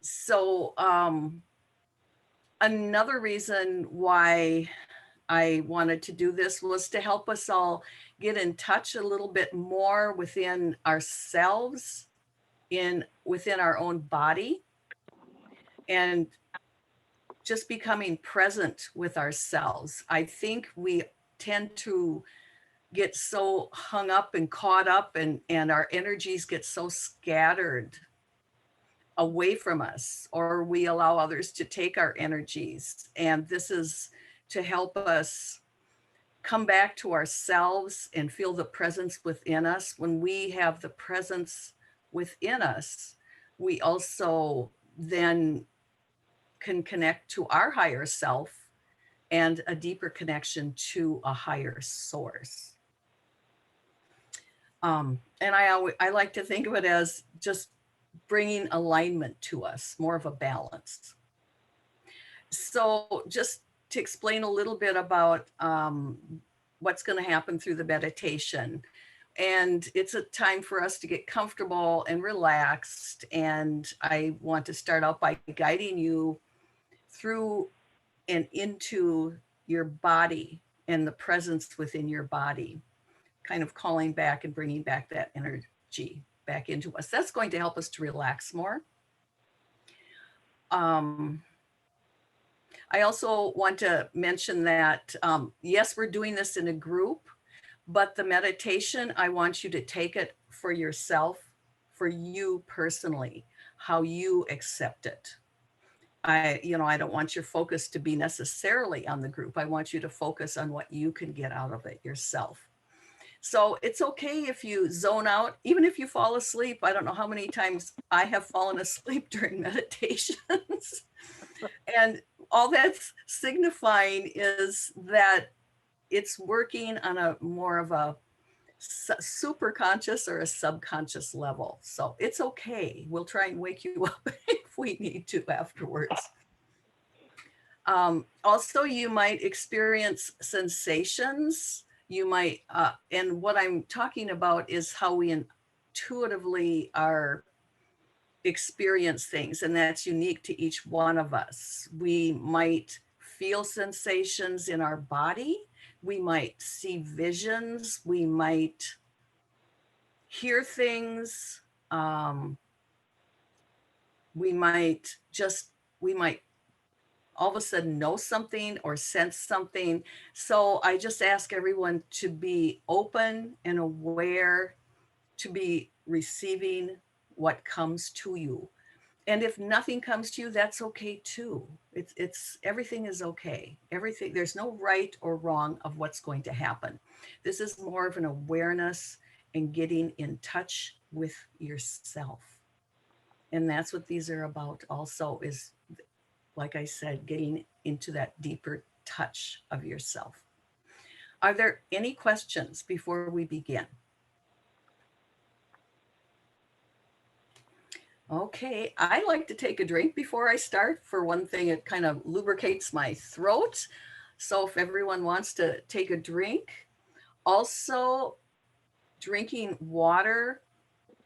So another reason why I wanted to do this was to help us all get in touch a little bit more within ourselves, in within our own body, and just becoming present with ourselves. I think we tend to get so hung up and caught up, and our energies get so scattered away from us, or we allow others to take our energies. And this is to help us come back to ourselves and feel the presence within us. When we have the presence within us, we also then can connect to our higher self and a deeper connection to a higher source. And I like to think of it as just bringing alignment to us, more of a balance. So just to explain a little bit about what's going to happen through the meditation. And it's a time for us to get comfortable and relaxed. And I want to start out by guiding you through and into your body and the presence within your body, kind of calling back and bringing back that energy back into us. That's going to help us to relax more. I also want to mention that, yes, we're doing this in a group, but the meditation, I want you to take it for yourself, for you personally, how you accept it. I don't want your focus to be necessarily on the group. I want you to focus on what you can get out of it yourself. So it's okay if you zone out, even if you fall asleep. I don't know how many times I have fallen asleep during meditations. And all that's signifying is that it's working on a more of a super conscious or a subconscious level. So it's okay. We'll try and wake you up if we need to afterwards. Also, you might experience sensations. You might, and what I'm talking about is how we intuitively are experience things, and that's unique to each one of us. We might feel sensations in our body. We might see visions. We might hear things. We might all of a sudden know something or sense something. So I just ask everyone to be open and aware, to be receiving what comes to you. And if nothing comes to you, that's okay too. It's everything is okay. Everything, there's no right or wrong of what's going to happen. This is more of an awareness and getting in touch with yourself. And that's what these are about also, is, like I said, getting into that deeper touch of yourself. Are there any questions before we begin? Okay, I like to take a drink before I start. For one thing, it kind of lubricates my throat. So if everyone wants to take a drink. Also, drinking water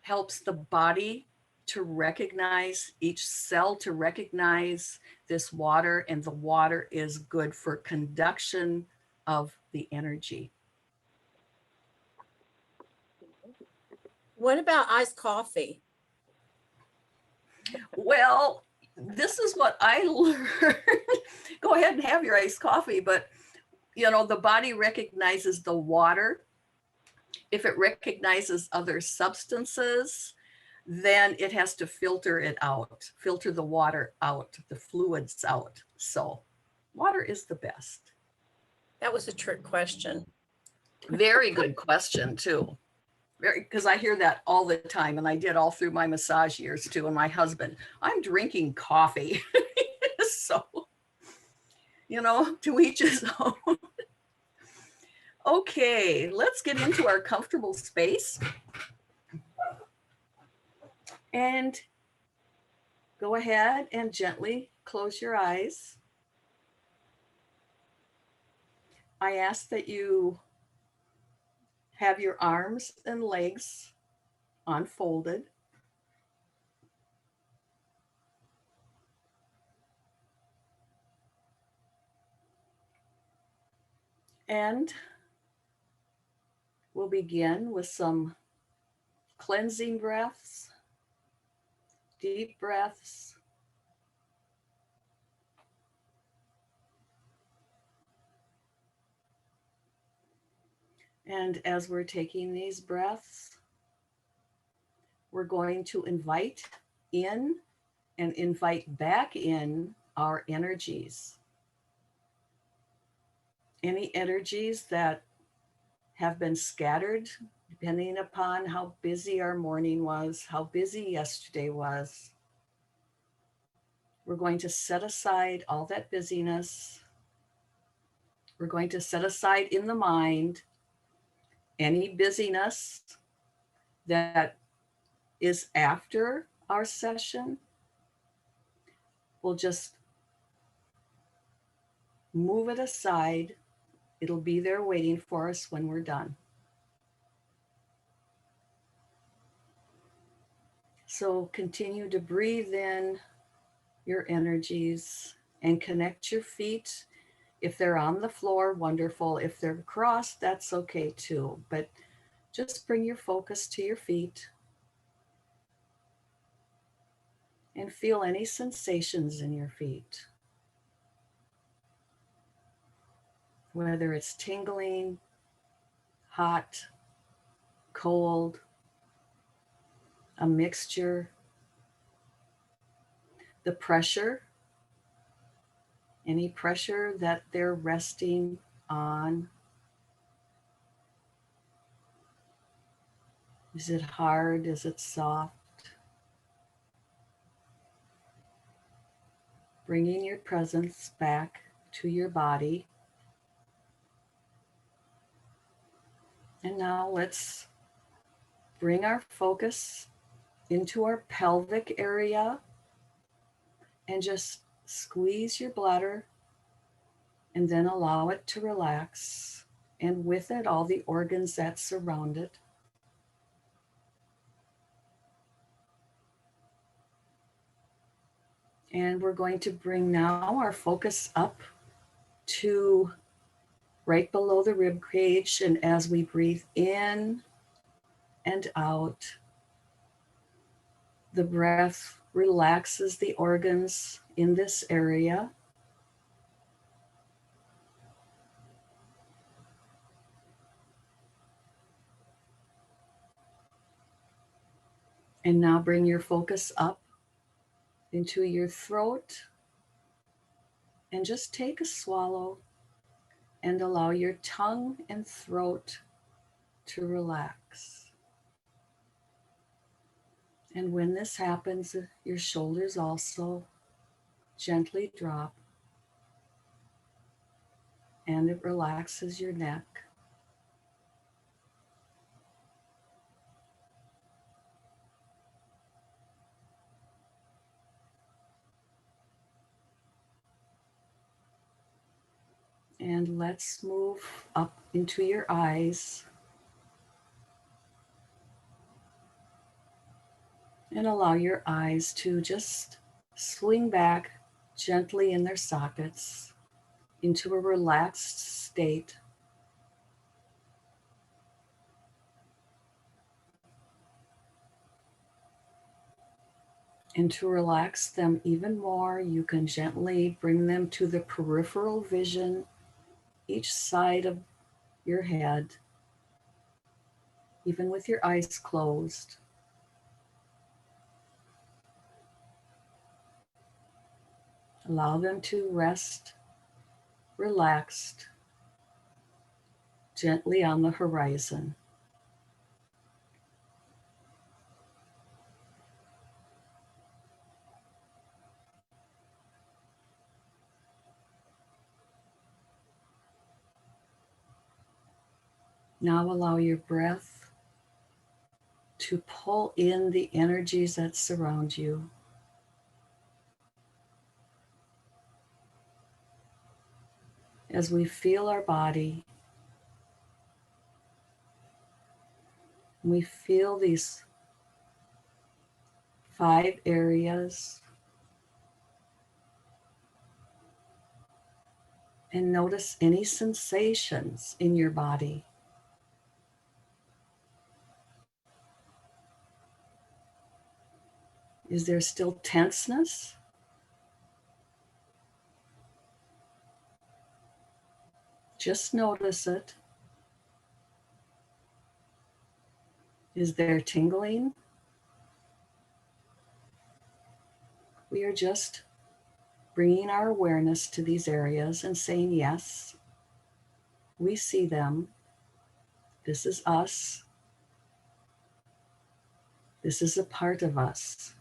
helps the body to recognize, each cell to recognize this water, and the water is good for conduction of the energy. What about iced coffee? Well, this is what I learned. Go ahead and have your iced coffee, but the body recognizes the water. If it recognizes other substances, then it has to filter it out, filter the water out, the fluids out. So water is the best. That was a trick question. Very good question too. Because I hear that all the time, and I did all through my massage years too. And my husband, I'm drinking coffee. So, to each his own. Okay, let's get into our comfortable space. And go ahead and gently close your eyes. I ask that you have your arms and legs unfolded. And we'll begin with some cleansing breaths, deep breaths. And as we're taking these breaths, we're going to invite in and invite back in our energies. Any energies that have been scattered, depending upon how busy our morning was, how busy yesterday was. We're going to set aside all that busyness. We're going to set aside in the mind any busyness that is after our session. We'll just move it aside. It'll be there waiting for us when we're done. So continue to breathe in your energies and connect your feet. If they're on the floor, wonderful. If they're crossed, that's okay too. But just bring your focus to your feet and feel any sensations in your feet. Whether it's tingling, hot, cold, a mixture, the pressure, any pressure that they're resting on. Is it hard? Is it soft? Bringing your presence back to your body. And now let's bring our focus into our pelvic area and just squeeze your bladder and then allow it to relax. And with it, all the organs that surround it. And we're going to bring now our focus up to right below the rib cage. And as we breathe in and out, the breath relaxes the organs in this area. And now bring your focus up into your throat and just take a swallow and allow your tongue and throat to relax. And when this happens, your shoulders also gently drop and it relaxes your neck. And let's move up into your eyes and allow your eyes to just swing back gently in their sockets into a relaxed state. And to relax them even more, you can gently bring them to the peripheral vision, each side of your head, even with your eyes closed. Allow them to rest, relaxed, gently on the horizon. Now allow your breath to pull in the energies that surround you. As we feel our body, we feel these 5 areas And notice any sensations in your body. Is there still tenseness? Just notice it. Is there tingling? We are just bringing our awareness to these areas and saying, yes, we see them. This is us. This is a part of us.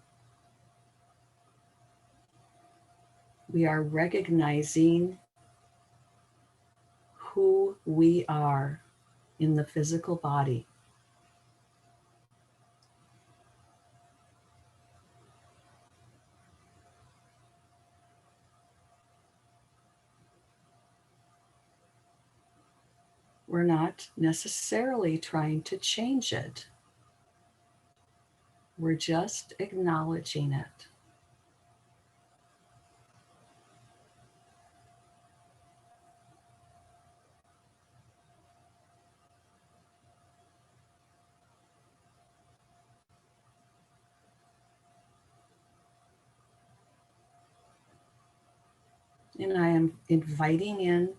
We are recognizing who we are in the physical body. We're not necessarily trying to change it. We're just acknowledging it. And I am inviting in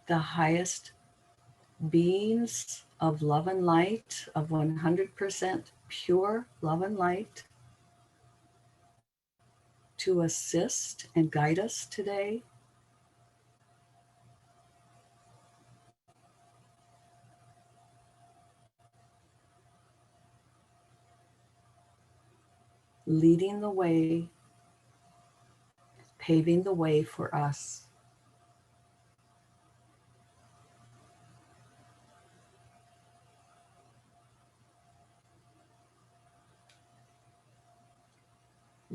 the highest beings of love and light, of 100% pure love and light, to assist and guide us today. Leading the way, paving the way for us.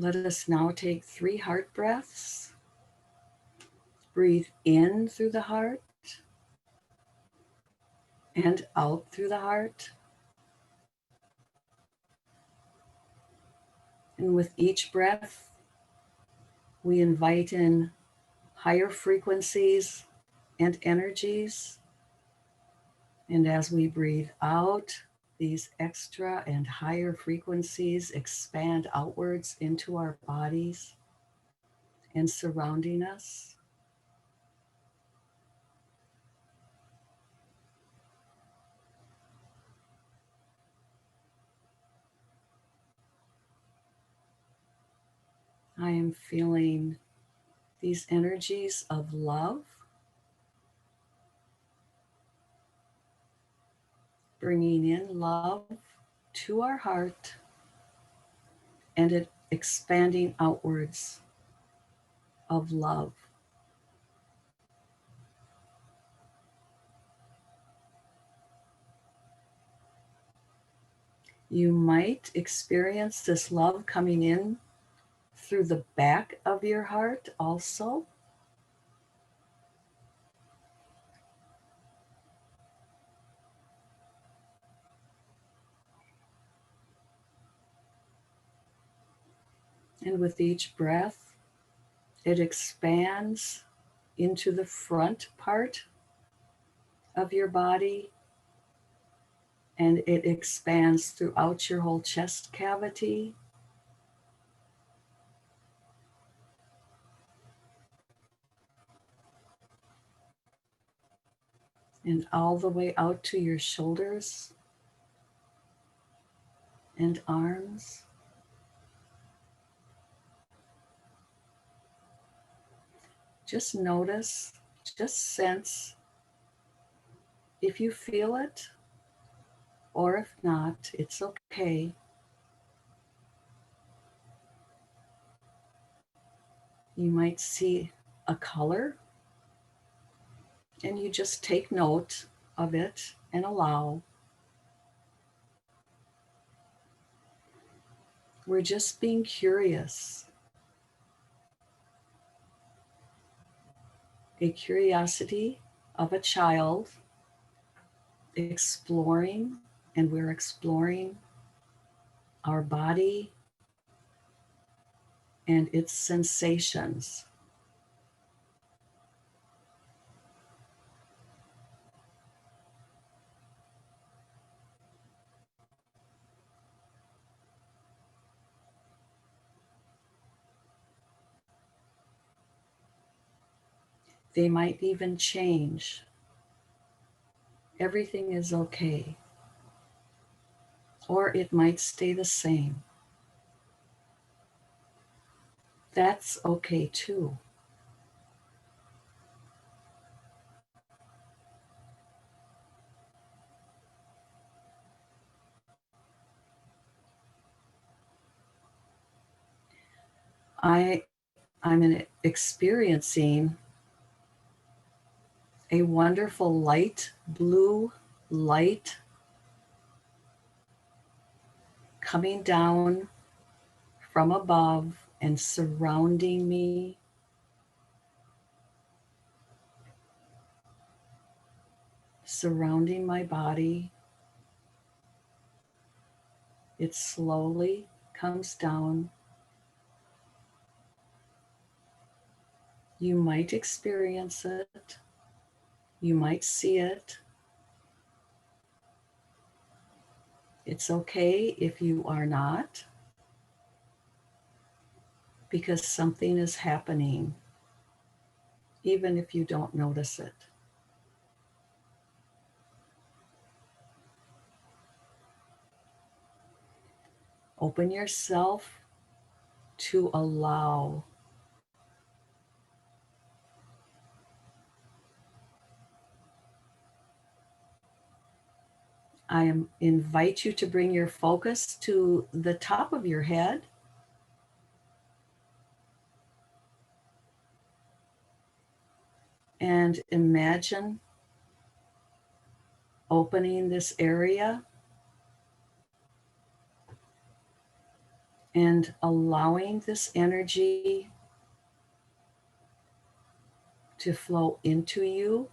Let us now take 3 heart breaths. Breathe in through the heart and out through the heart. And with each breath, we invite in higher frequencies and energies. And as we breathe out, these extra and higher frequencies expand outwards into our bodies and surrounding us. I am feeling these energies of love, bringing in love to our heart and it expanding outwards of love. You might experience this love coming in through the back of your heart also. And with each breath, it expands into the front part of your body, and it expands throughout your whole chest cavity. And all the way out to your shoulders and arms. Just notice, just sense if you feel it, or if not, it's okay. You might see a color, and you just take note of it and allow. We're just being curious. A curiosity of a child exploring, and we're exploring our body and its sensations. They might even change. Everything is okay. Or it might stay the same. That's okay too. I'm experiencing a wonderful light blue light coming down from above and surrounding me. Surrounding my body. It slowly comes down. You might experience it. You might see it. It's okay if you are not, because something is happening, even if you don't notice it. Open yourself to allow. Invite you to bring your focus to the top of your head. And imagine opening this area and allowing this energy to flow into you.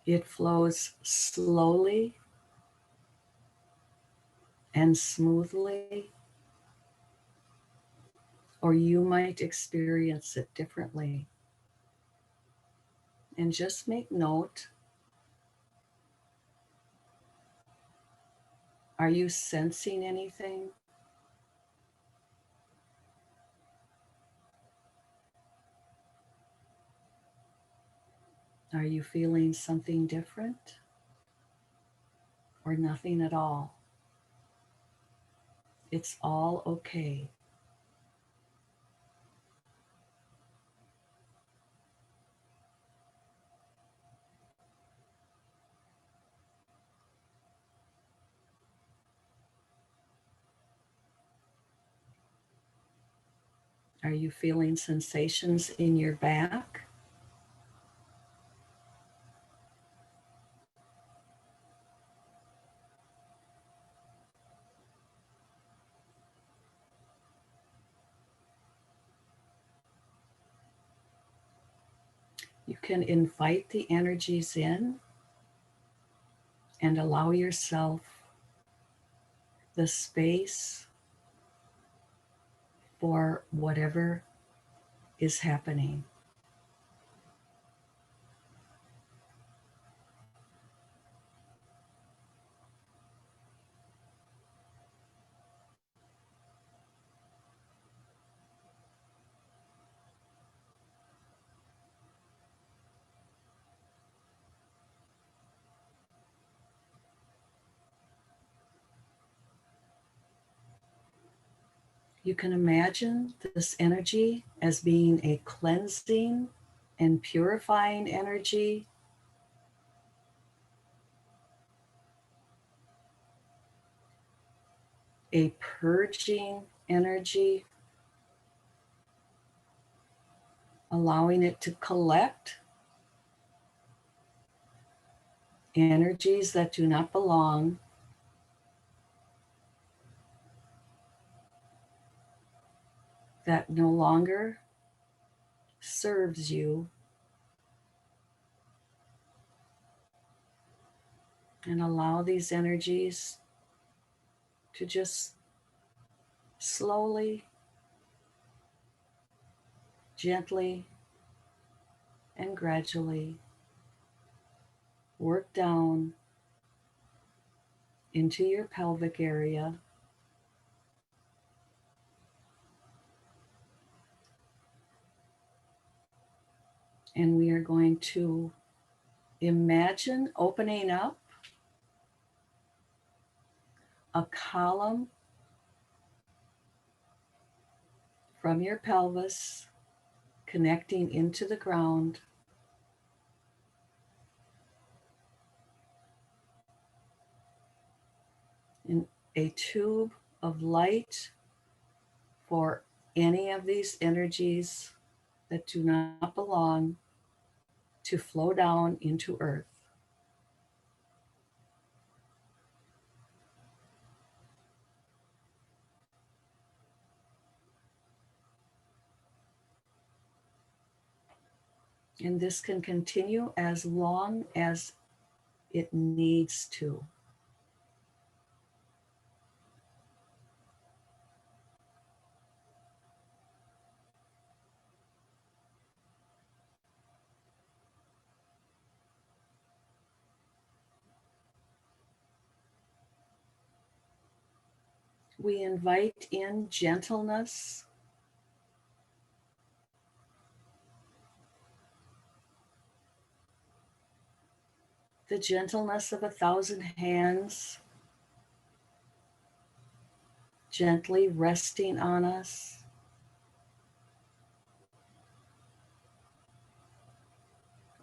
It flows slowly and smoothly, or you might experience it differently. And just make note, are you sensing anything? Are you feeling something different or nothing at all? It's all okay. Are you feeling sensations in your back? You can invite the energies in and allow yourself the space for whatever is happening. You can imagine this energy as being a cleansing and purifying energy, a purging energy, allowing it to collect energies that do not belong, that no longer serves you, and allow these energies to just slowly gently and gradually work down into your pelvic area. And we are going to imagine opening up a column from your pelvis connecting into the ground, in a tube of light for any of these energies that do not belong to flow down into earth. And this can continue as long as it needs to. We invite in gentleness, the gentleness of 1,000 hands gently resting on us.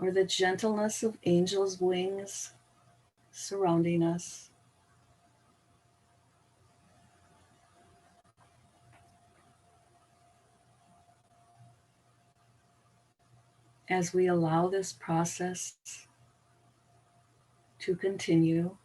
Or the gentleness of angels' wings surrounding us. As we allow this process to continue,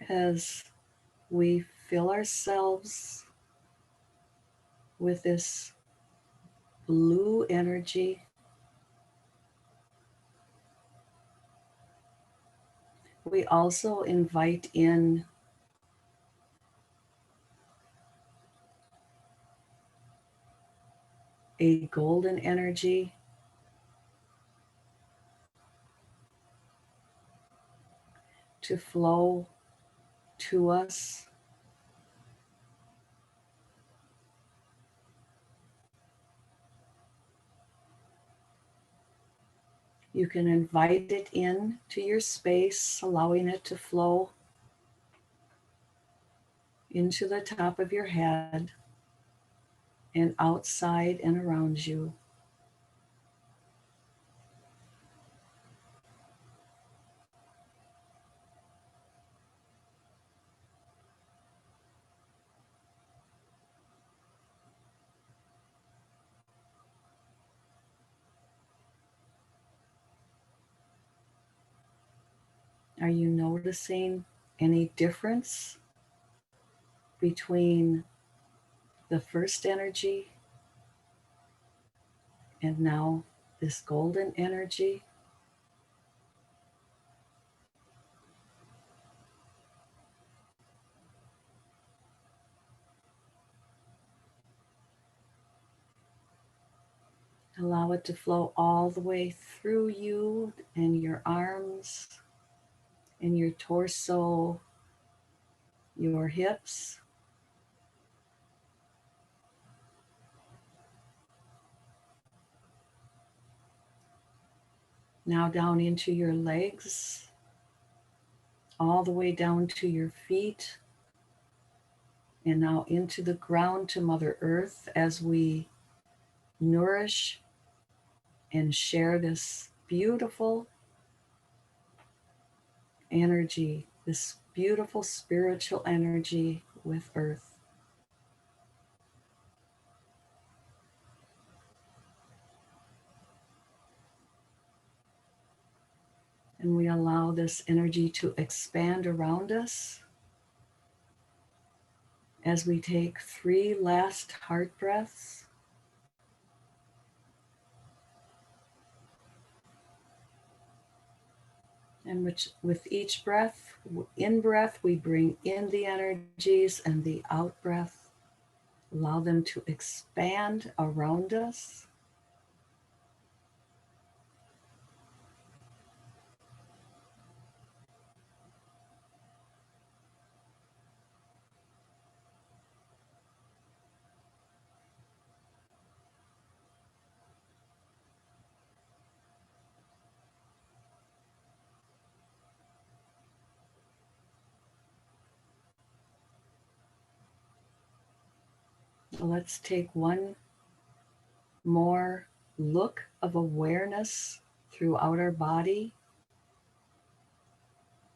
as we fill ourselves with this blue energy, we also invite in a golden energy to flow to us. You can invite it in to your space, allowing it to flow into the top of your head and outside and around you. Are you noticing any difference between the first energy and now this golden energy? Allow it to flow all the way through you and your arms and your torso, your hips, now down into your legs, all the way down to your feet, and now into the ground to Mother Earth as we nourish and share this beautiful energy, this beautiful spiritual energy with Earth. And we allow this energy to expand around us as we take 3 last heart breaths. And which, with each breath, in breath, we bring in the energies, and the out breath, allow them to expand around us. So let's take one more look of awareness throughout our body.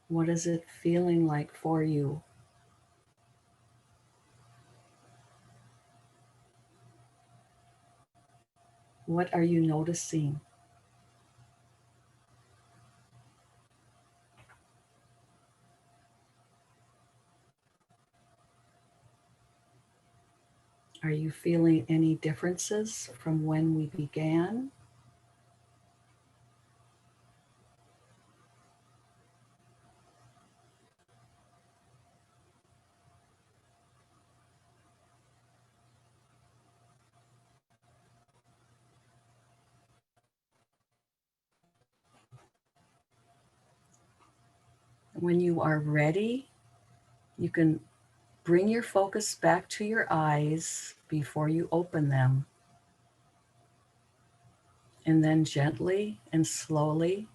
What is it feeling like for you? What are you noticing? Are you feeling any differences from when we began? When you are ready, you can bring your focus back to your eyes before you open them. And then gently and slowly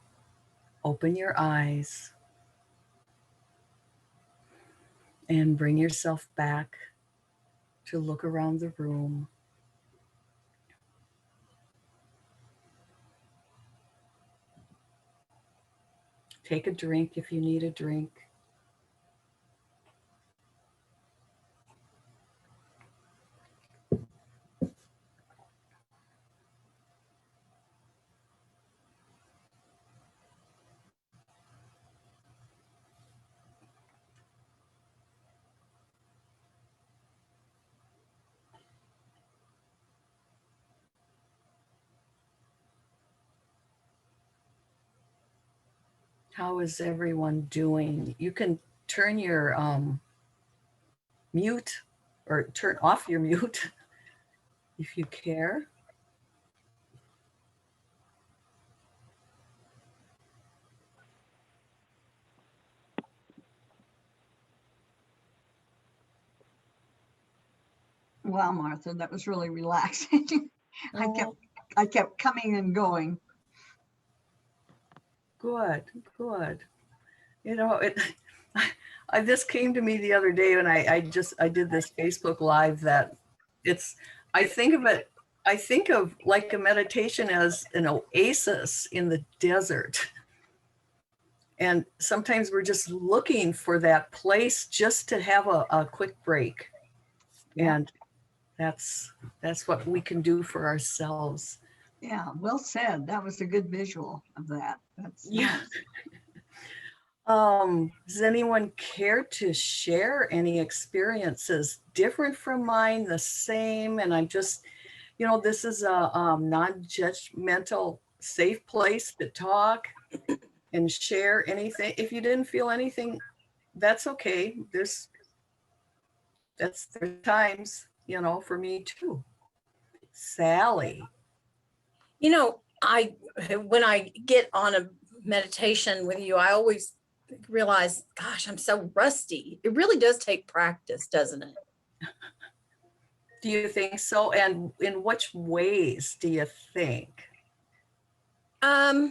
open your eyes and bring yourself back to look around the room. Take a drink if you need a drink. How is everyone doing? You can turn your mute or turn off your mute if you care. Wow, Martha, that was really relaxing. I kept coming and going. Good, good. You know, this came to me the other day when I did this Facebook Live that I think of like a meditation as an oasis in the desert. And sometimes we're just looking for that place just to have a quick break. Yeah. And that's what we can do for ourselves. Yeah, well said. That was a good visual of that. That's Yeah. nice. Does anyone care to share any experiences different from mine, the same? And I'm just, this is a non-judgmental, safe place to talk and share anything. If you didn't feel anything, that's okay. There's times, for me too. Sally. When I get on a meditation with you, I always realize, gosh, I'm so rusty. It really does take practice, doesn't it? Do you think so? And in which ways do you think? For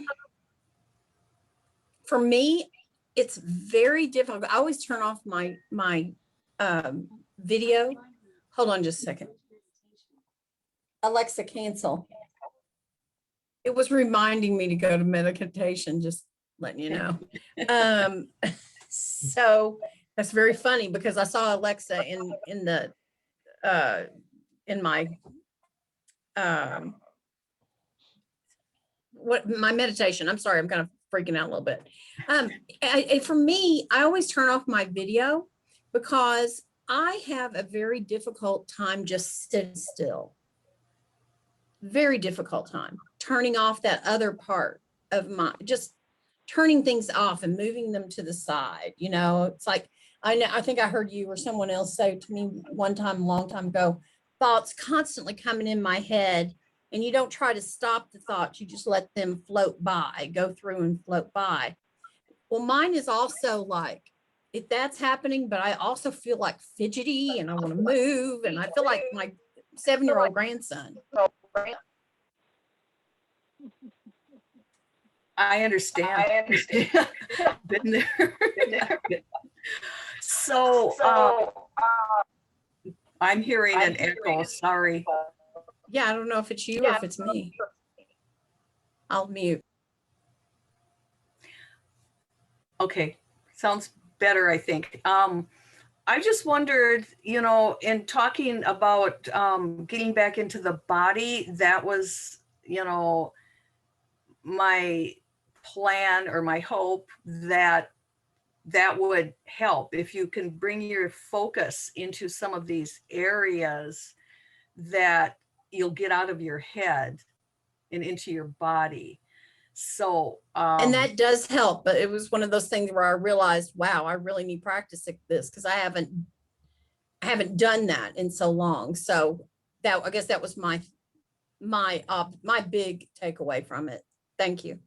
me, it's very difficult. I always turn off my video. Hold on just a second. Alexa, cancel. It was reminding me to go to meditation, just letting you know. So that's very funny because I saw Alexa in my my meditation. I'm sorry, I'm kind of freaking out a little bit. For me, I always turn off my video because I have a very difficult time just sitting still. Very difficult time turning off that other part of my, just turning things off and moving them to the side. You know, it's like, I know, I think I heard you or someone else say to me one time, a long time ago, thoughts constantly coming in my head, and you don't try to stop the thoughts, you just let them float by, go through and float by. Well, mine is also like, if that's happening, but I also feel like fidgety and I want to move, and I feel like my 7-year-old grandson. I understand. Been there. So I'm hearing an echo, sorry. Yeah, I don't know if it's you or if it's me. I'll mute. Okay, sounds better, I think. I just wondered, you know, in talking about getting back into the body, that was, you know, my plan or my hope that that would help. If you can bring your focus into some of these areas, that you'll get out of your head and into your body. So And that does help, but it was one of those things where I realized, wow, I really need practice at this because I haven't done that in so long. So that, I guess that was my big takeaway from it. Thank you.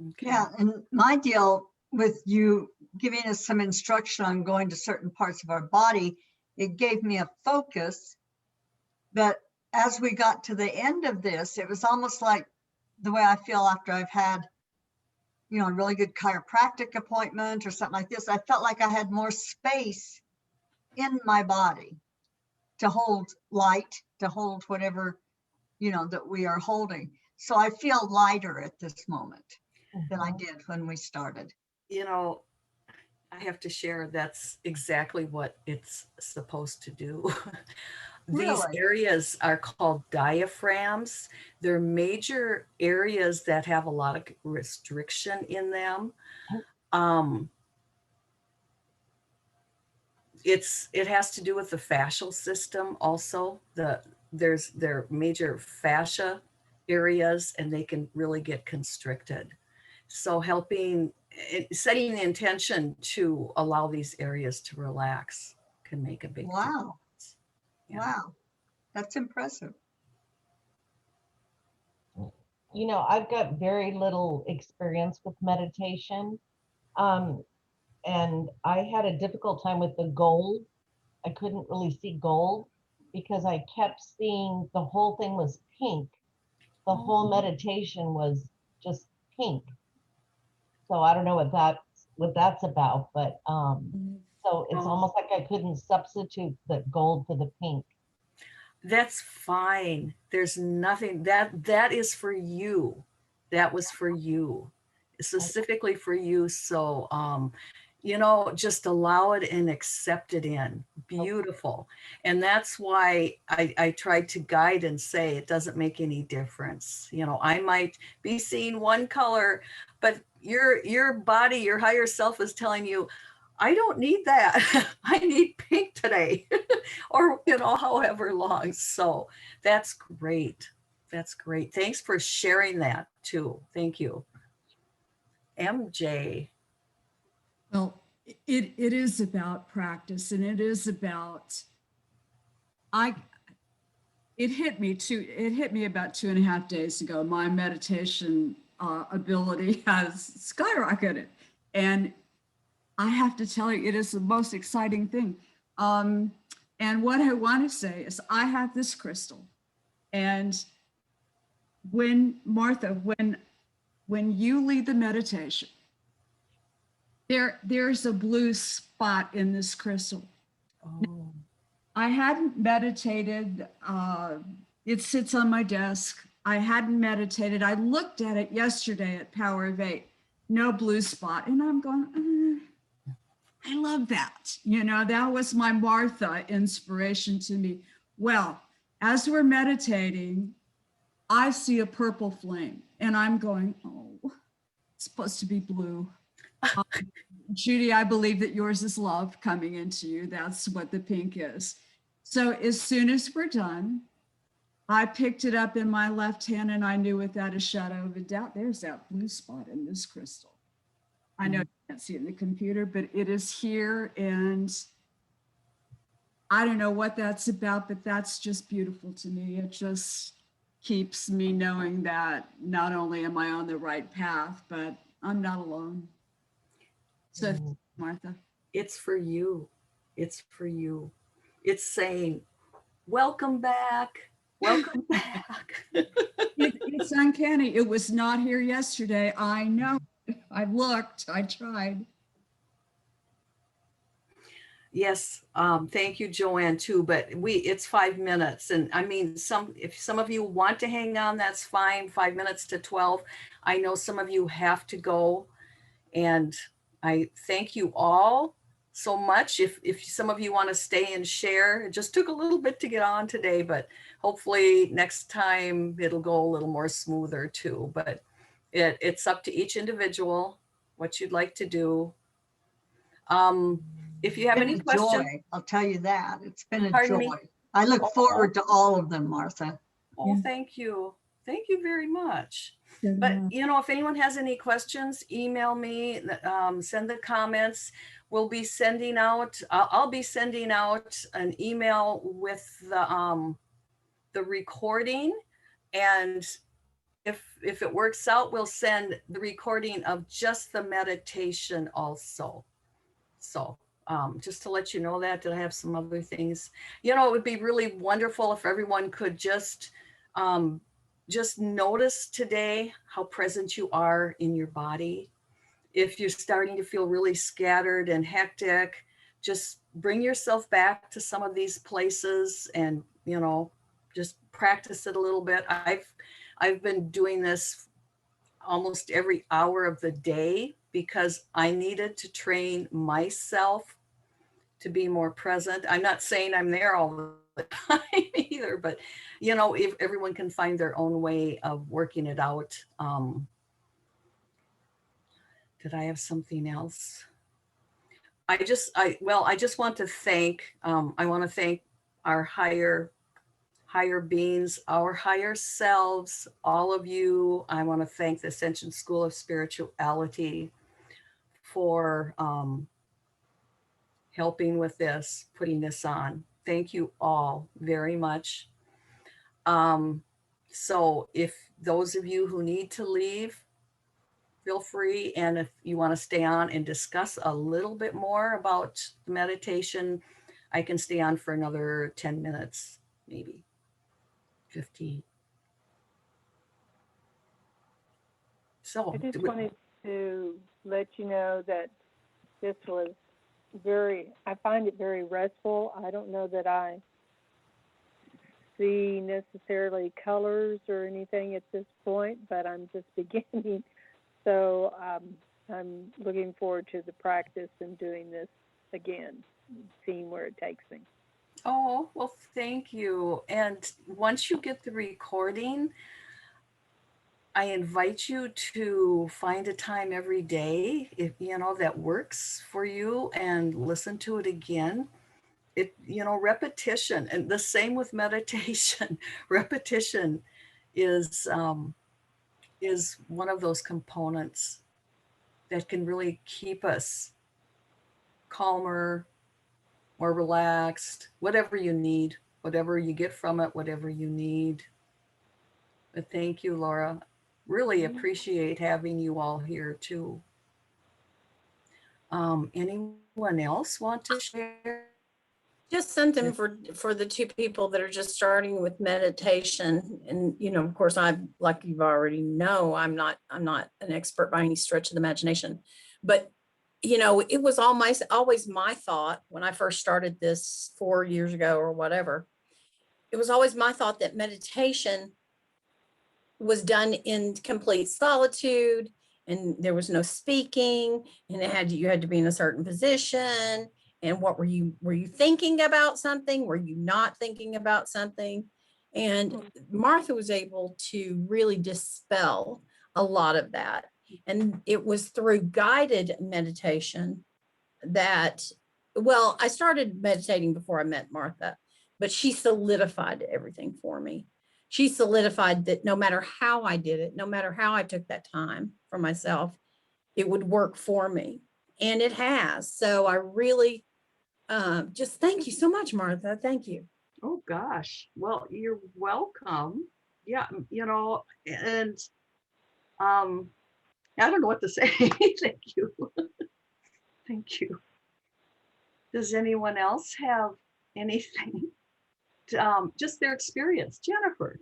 okay. Yeah, and my deal with you giving us some instruction on going to certain parts of our body, it gave me a focus that as we got to the end of this, it was almost like the way I feel after I've had, you know, a really good chiropractic appointment or something like this. I felt like I had more space in my body to hold light, to hold whatever, you know, that we are holding. So I feel lighter at this moment than I did when we started. You know, I have to share, that's exactly what it's supposed to do. These Really? areas are called diaphragms. They're major areas that have a lot of restriction in them. It has to do with the fascial system also. They're major fascia areas, and they can really get constricted. So setting the intention to allow these areas to relax can make a big difference. Wow. Yeah. Wow. That's impressive. You know, I've got very little experience with meditation. And I had a difficult time with the gold. I couldn't really see gold because I kept seeing the whole thing was pink. The whole meditation was just pink. So I don't know what that's about, but so it's almost like I couldn't substitute the gold for the pink. That's fine. There's nothing that is for you. That was for you, specifically for you. So, you know, just allow it and accept it in. Beautiful. And that's why I tried to guide and say it doesn't make any difference. You know, I might be seeing one color, but your body, your higher self is telling you, I don't need that. I need pink today or, you know, however long. So that's great. That's great. Thanks for sharing that too. Thank you. MJ. Well, it is about practice, and it is about, it hit me about 2.5 days ago. My meditation ability has skyrocketed, and I have to tell you, it is the most exciting thing. And what I want to say is I have this crystal, and Martha, when you lead the meditation, there's a blue spot in this crystal. Oh. I hadn't meditated. It sits on my desk. I hadn't meditated. I looked at it yesterday at Power of 8, no blue spot. And I'm going, I love that. You know, that was my Martha inspiration to me. Well, as we're meditating, I see a purple flame and I'm going, oh. supposed to be blue. Um, Judy, I believe that yours is love coming into you. That's what the pink is. So as soon as we're done, I picked it up in my left hand and I knew without a shadow of a doubt, there's that blue spot in this crystal. I know you can't see it in the computer, but it is here. And I don't know what that's about, but that's just beautiful to me. It just keeps me knowing that not only am I on the right path, but I'm not alone. So, Mhm. Martha. It's for you. It's for you. It's saying, welcome back. Welcome back. It's uncanny. It was not here yesterday. I know. I looked, I tried. Yes, thank you, Joanne, too. But it's 5 minutes. And I mean, if some of you want to hang on, that's fine. 5 minutes to 12. I know some of you have to go. And I thank you all so much. If some of you want to stay and share, it just took a little bit to get on today, but hopefully next time it'll go a little more smoother too. But it's up to each individual what you'd like to do. If you have Been any a questions, joy, I'll tell you that. It's been a Pardon joy. me? I look Oh. forward to all of them, Martha. oh, Yeah. thank you. Thank you very much. Good But, enough. if anyone has any questions, email me, send the comments. We'll be sending out, I'll be sending out an email with the recording. And if it works out, we'll send the recording of just the meditation also. So just to let you know that I have some other things, it would be really wonderful if everyone could just notice today how present you are in your body. If you're starting to feel really scattered and hectic, just bring yourself back to some of these places and, just practice it a little bit. I've been doing this almost every hour of the day because I needed to train myself to be more present. I'm not saying I'm there all the time either, but if everyone can find their own way of working it out. Did I have something else? I just want to thank, I want to thank our higher beings, our higher selves, all of you. I want to thank the Ascension School of Spirituality for helping with this, putting this on. Thank you all very much. So if those of you who need to leave, feel free. And if you want to stay on and discuss a little bit more about the meditation, I can stay on for another 10 minutes, maybe 15. So I just wanted to let you know that this was I find it very restful. I don't know that I see necessarily colors or anything at this point, but I'm just beginning. So I'm looking forward to the practice and doing this again, seeing where it takes me. Oh, well, thank you. And once you get the recording, I invite you to find a time every day, if that works for you, and listen to it again. Repetition, and the same with meditation. Repetition is one of those components that can really keep us calmer, more relaxed, whatever you need, whatever you get from it, whatever you need. But thank you, Laura. Really appreciate having you all here too. Anyone else want to share? Just something for the two people that are just starting with meditation. And, of course, like you've already know, I'm not an expert by any stretch of the imagination, but it was always my thought when I first started this 4 years ago or whatever. It was always my thought that meditation was done in complete solitude and there was no speaking, and you had to be in a certain position. And what were you thinking about something? Were you not thinking about something? And Martha was able to really dispel a lot of that. And it was through guided meditation that, well, I started meditating before I met Martha, but she solidified everything for me. She solidified that no matter how I did it, no matter how I took that time for myself, it would work for me. And it has. So I really just thank you so much, Martha. Thank you. Oh, gosh. Well, you're welcome. Yeah, you know, and I don't know what to say. Thank you. Thank you. Does anyone else have anything? Just their experience. Jennifer.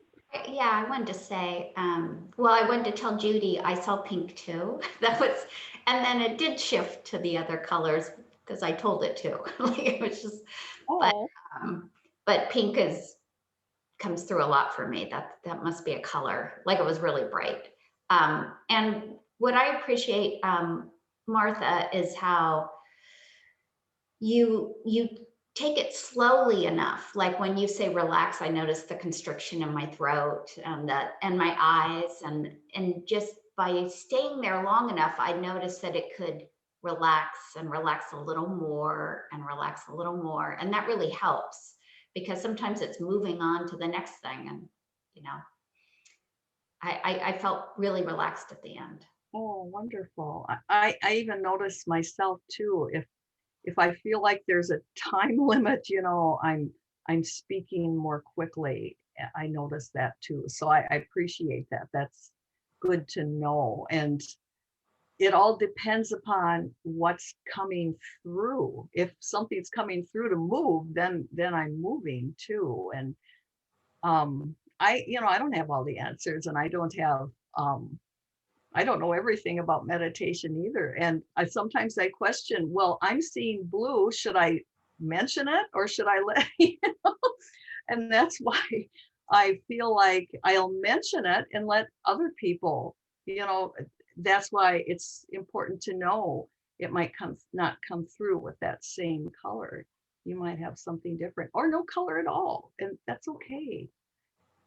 Yeah, I wanted to say, well, I wanted to tell Judy I saw pink too. That was, and then it did shift to the other colors because I told it to. Like it was just, Oh, but pink comes through a lot for me. That must be a color. Like it was really bright. And what I appreciate, Martha, is how you take it slowly enough. Like when you say relax, I notice the constriction in my throat and my eyes, and just by staying there long enough, I noticed that it could relax and relax a little more and relax a little more. And that really helps because sometimes it's moving on to the next thing. And, you know, I felt really relaxed at the end. oh, wonderful. I even notice myself too, if I feel like there's a time limit, you know, I'm speaking more quickly. I notice that too. So I appreciate that. That's good to know. And it all depends upon what's coming through. If something's coming through to move, then I'm moving too. And I don't have all the answers, and I don't know everything about meditation either. And sometimes I question, well, I'm seeing blue. Should I mention it or should I let, you know? And that's why I feel like I'll mention it and let other people, you know, that's why it's important to know it might not come through with that same color. You might have something different or no color at all. And that's okay.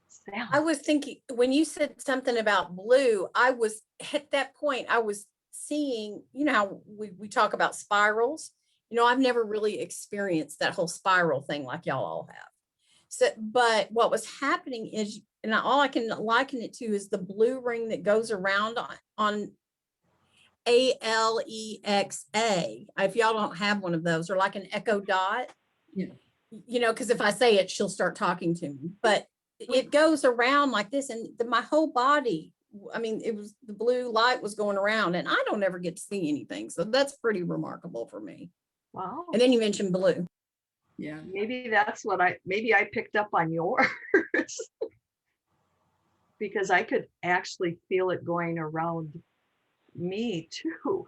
Sally. I was thinking when you said something about blue, I was at that point, I was seeing, you know, how we talk about spirals. You know, I've never really experienced that whole spiral thing like y'all all have. So, but what was happening is, and all I can liken it to is the blue ring that goes around on ALEXA. If y'all don't have one of those, or like an echo dot, Yeah. you know, because if I say it, she'll start talking to me. But it goes around like this, and my whole body, I mean, it was the blue light was going around, and I don't ever get to see anything. So that's pretty remarkable for me. Wow. And then you mentioned blue. Yeah. Maybe that's what I picked up on yours because I could actually feel it going around me too.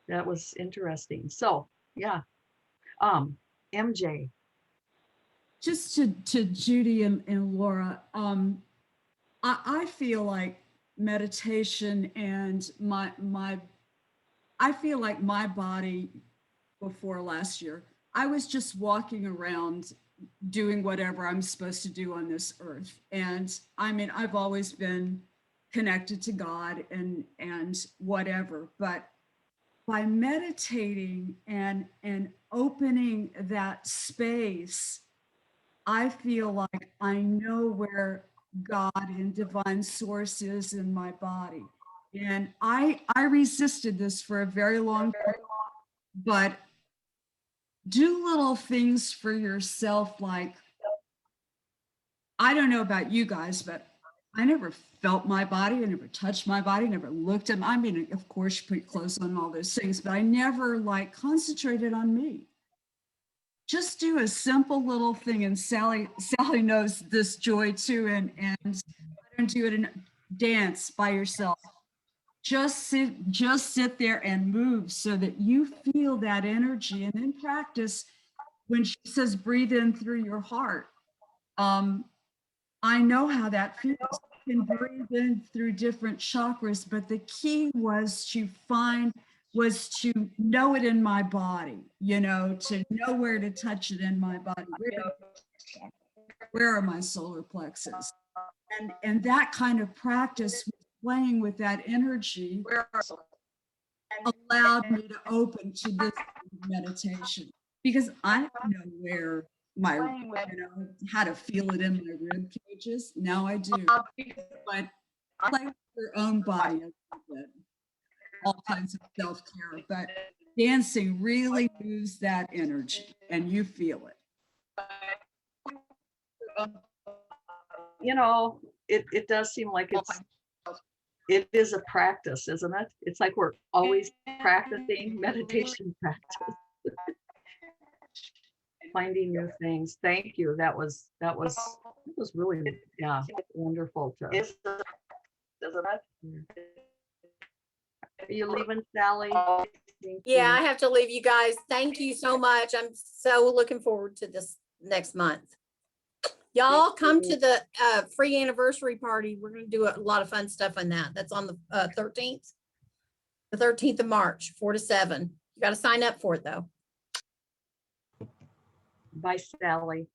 That was interesting. So yeah. MJ. Just to Judy and Laura, I feel like meditation and I feel like my body before last year, I was just walking around doing whatever I'm supposed to do on this earth. And I mean, I've always been connected to God and whatever, but by meditating and opening that space, I feel like I know where God and divine source is in my body. And I resisted this for a very long time, but do little things for yourself. Like, I don't know about you guys, but I never felt my body. I never touched my body, never looked at, I mean, of course, you put clothes on, all those things, but I never like concentrated on me. Just do a simple little thing. And Sally knows this joy too. And I don't do it in dance by yourself. Just sit there and move so that you feel that energy. And then practice when she says breathe in through your heart. I know how that feels. You can breathe in through different chakras, but the key was to know it in my body, you know, to know where to touch it in my body. Where are my solar plexus? And that kind of practice was playing with that energy allowed me to open to this meditation, because I don't know where my, how to feel it in my rib cages. Now I do, but play with your own body a little bit. All kinds of self-care, but dancing really moves that energy and you feel it. You know, it does seem like it is a practice, isn't it? It's like we're always practicing meditation practice. Finding new things. Thank you. That was really, yeah, wonderful to. Isn't it? Are you leaving, Sally? Thank Yeah, you. I have to leave you guys. Thank you so much. I'm so looking forward to this next month. Y'all come to the free anniversary party. We're going to do a lot of fun stuff on that. That's on the 13th. The 13th of March, 4 to 7. You got to sign up for it though. Bye, Sally.